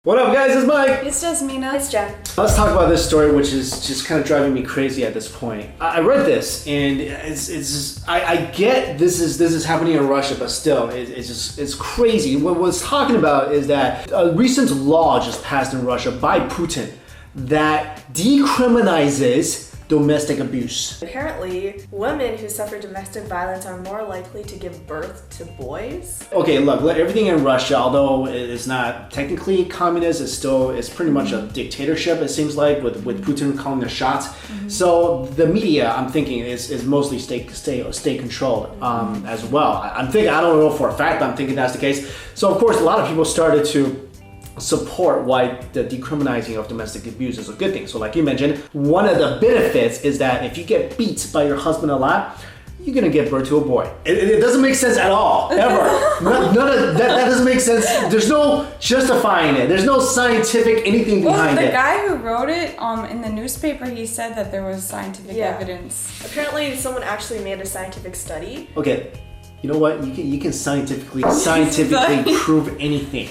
What up, guys? It's Mike. It's Jasmina. It's Jen. Let's talk about this story, which is just kind of driving me crazy at this point. I read this, and I get this is happening in Russia, but still, it's crazy. What it's talking about is that a recent law just passed in Russia by Putin that decriminalizes domestic abuse. Apparently, women who suffer domestic violence are more likely to give birth to boys. Okay, look, everything in Russia, although it's not technically communist, it's pretty much a dictatorship, it seems like, with Putin calling the shots. So the media, I'm thinking, is mostly state controlled as well. I don't know for a fact, but I'm thinking that's the case. So of course, a lot of people started to support why the decriminalizing of domestic abuse is a good thing. So like you mentioned, one of the benefits is that if you get beat by your husband a lot, you're gonna give birth to a boy. It doesn't make sense at all, ever. None of that doesn't make sense. There's no justifying it. There's no scientific anything behind it. The guy who wrote it in the newspaper, he said that there was scientific evidence. Apparently, someone actually made a scientific study. Okay, you know what? You can scientifically prove anything.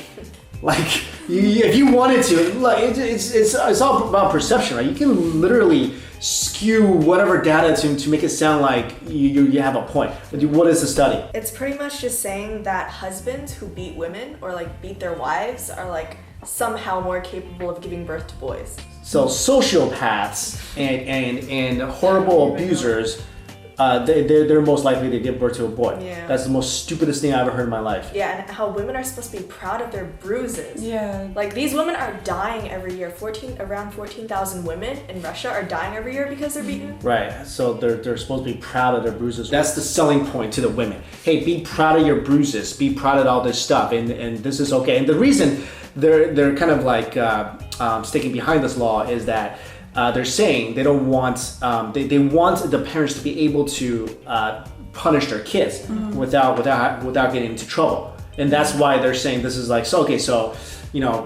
Like, if you wanted to, like, it's all about perception, right? You can literally skew whatever data to make it sound like you have a point. What is the study? It's pretty much just saying that husbands who beat women or like beat their wives are like somehow more capable of giving birth to boys. So sociopaths and horrible abusers, they're most likely to give birth to a boy. Yeah. That's the most stupidest thing I ever heard in my life. Yeah, and how women are supposed to be proud of their bruises. Yeah. Like, these women are dying every year. Around 14,000 women in Russia are dying every year because they're beaten. Right, so they're supposed to be proud of their bruises. That's the selling point to the women. Hey, be proud of your bruises. Be proud of all this stuff, and this is okay. And the reason they're kind of like sticking behind this law is that they're saying they don't want they want the parents to be able to punish their kids without getting into trouble, and that's why they're saying this is like so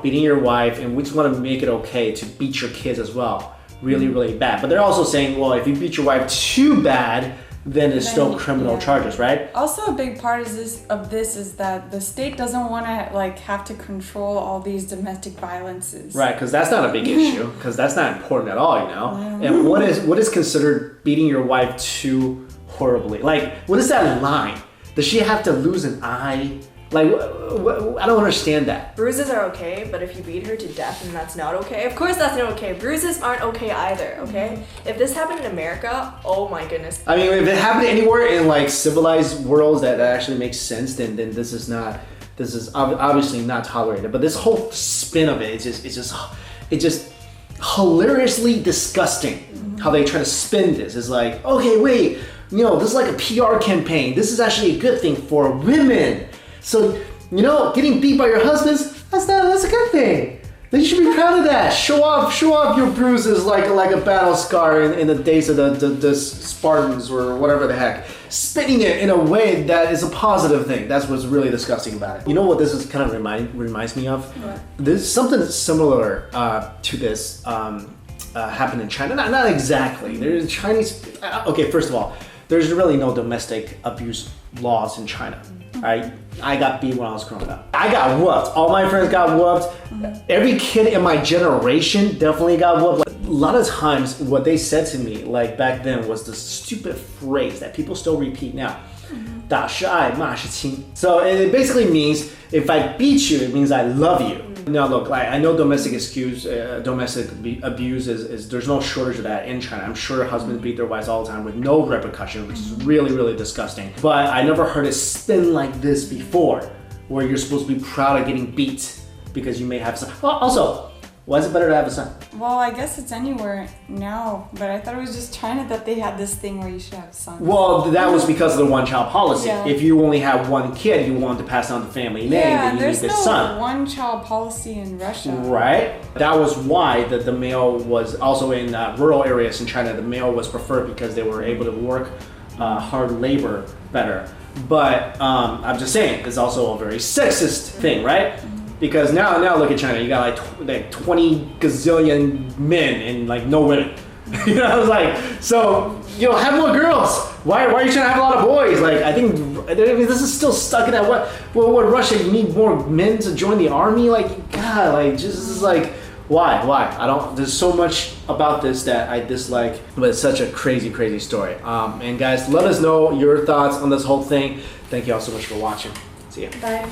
beating your wife, and we just want to make it okay to beat your kids as well, really bad. But they're also saying, well, if you beat your wife too bad, then it's still criminal charges, right? Also, a big part of this is that the state doesn't want to have to control all these domestic violences. Right, because that's not a big issue, because that's not important at all, you know. And what is considered beating your wife too horribly? Like, what is that line? Does she have to lose an eye? Like, I don't understand that. Bruises are okay, but if you beat her to death, then that's not okay. Of course that's not okay. Bruises aren't okay either, okay? If this happened in America, oh my goodness. I mean, if it happened anywhere in like civilized worlds that actually makes sense, then this is obviously not tolerated. But this whole spin of it, it's just hilariously disgusting how they try to spin this. It's like, okay, wait, this is like a PR campaign. This is actually a good thing for women. So, getting beat by your husbands, that's a good thing. Then you should be proud of that. Show off your bruises like a battle scar in the days of the Spartans or whatever the heck. Spinning it in a way that is a positive thing. That's what's really disgusting about it. You know what this is kind of reminds me of? What? There's something similar to this happened in China. Not exactly. There's Chinese. Okay, first of all, there's really no domestic abuse laws in China. Right? I got beat when I was growing up. I got whooped. All my friends got whooped. Every kid in my generation definitely got whooped. Like, a lot of times what they said to me like back then was the stupid phrase that people still repeat now. 打是爱，骂是亲. So it basically means if I beat you, it means I love you. Now look, I know domestic abuse is there's no shortage of that in China. I'm sure husbands beat their wives all the time with no repercussion, which is really disgusting. But I never heard it spin like this before, where you're supposed to be proud of getting beat because you may have some. Well, also, why is it better to have a son? Well, I guess it's anywhere now, but I thought it was just China that they had this thing where you should have sons. Well, that was because of the one-child policy. Yeah. If you only have one kid, you want to pass down the family name, then you need the son. There's no one-child policy in Russia. Right? That was why the male was also in rural areas in China. The male was preferred because they were able to work hard labor better. But I'm just saying, it's also a very sexist thing, right? Because now look at China. You got like 20 gazillion men and like no women. You know, I was like, so, you know, have more girls. Why are you trying to have a lot of boys? Like, I mean, this is still stuck in that, what Russia, you need more men to join the army? Like, God, like, just, this is like, why? There's so much about this that I dislike, but it's such a crazy, crazy story. And guys, let us know your thoughts on this whole thing. Thank you all so much for watching. See ya. Bye.